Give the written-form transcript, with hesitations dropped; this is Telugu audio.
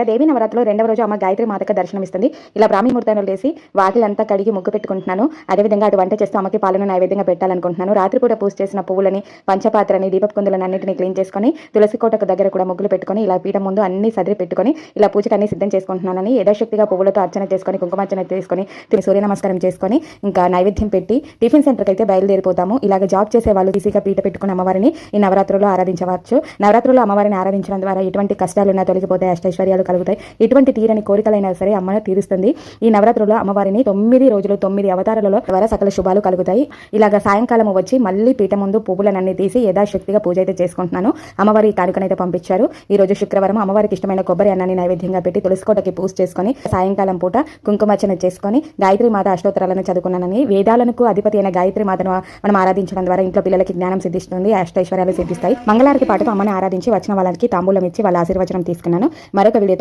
దేవి నవరాత్రిలో రెండవ రోజు అమ్మ గాయత్రి మాతక దర్శనమిస్తుంది. ఇలా బ్రాహ్మీ ముహూర్తంలో లేసి వాకిలంతా కడిగి ముగ్గు పెట్టుకుంటున్నాను. అదేవిధంగా అటు వంట చేస్తూ అమ్మకి పాలను నైవేద్యంగా పెట్టాలనుకుంటున్నాను. రాత్రిపూట పూజ చేసిన పువ్వులని, పంచపాత్రని, దీపపు కుందులను అన్నింటినీ క్లీన్ చేసుకొని తులసి కోటకు దగ్గర కూడా ముగ్గులు పెట్టుకొని ఇలా పీఠం ముందు అన్ని సదిరి పెట్టుకొని ఇలా పూజకు అన్ని సిద్ధం చేసుకుంటున్నానని యథాశక్తిగా పువ్వులతో అర్చన చేసుకొని కుంకుమార్చన చేసుకొని సూర్య నమస్కారం చేసుకొని ఇంకా నైవేద్యం పెట్టి టిఫిన్ సెంటర్కి అయితే బయలుదేరిపోతాము. ఇలాగ జాబ్ చేసే వాళ్ళు ఈజీగా పీట పెట్టుకుని అమ్మవారిని ఈ నవరాత్రుల్లో ఆరాధించవచ్చు. నవరాత్రుల్లో అమ్మవారిని ఆరాధించడం ద్వారా ఎటువంటి కష్టాలున్నా తొలగిపోతాయి, అష్టైశ్వర్యాలు కలుగుతాయి. ఎటువంటి తీరని కోరికలైనా సరే అమ్మను తీరుస్తుంది. ఈ నవరాత్రుల్లో అమ్మవారిని 9 రోజులు 9 అవతారాలలో ద్వారా సకల శుభాలు కలుగుతాయి. ఇలాగ సాయంకాలం వచ్చి మళ్ళీ పీట ముందు పువ్వులన్నీ తీసి యథాశక్తిగా పూజ అయితే చేసుకుంటున్నాను. అమ్మవారి కానుకనైతే పంపించారు. ఈ రోజు శుక్రవారం అమ్మవారికి ఇష్టమైన కొబ్బరి అన్నాన్ని నైవేద్యంగా పెట్టి తులసికోటకి పూజ చేసుకొని సాయంకాలం పూట కుంకుమార్చన చేసుకొని గాయత్రి మాత అష్టోత్తరాలను చదువుకున్నానని. వేదాలకు అధిపతి అయిన గాయత్రి మాతను మనం ఆరాధించడం ద్వారా ఇంట్లో పిల్లలకి జ్ఞానం సిద్ధిస్తుంది, అష్టైశ్వర్యాలు సిద్ధిస్తాయి. మంగళారతి పాటతో అమ్మని ఆరాధించి వచ్చిన వాళ్ళకి తాంబూలం ఇచ్చి వాళ్ళ ఆశీర్వచనం తీసుకున్నాను. మరొక వీడియోతో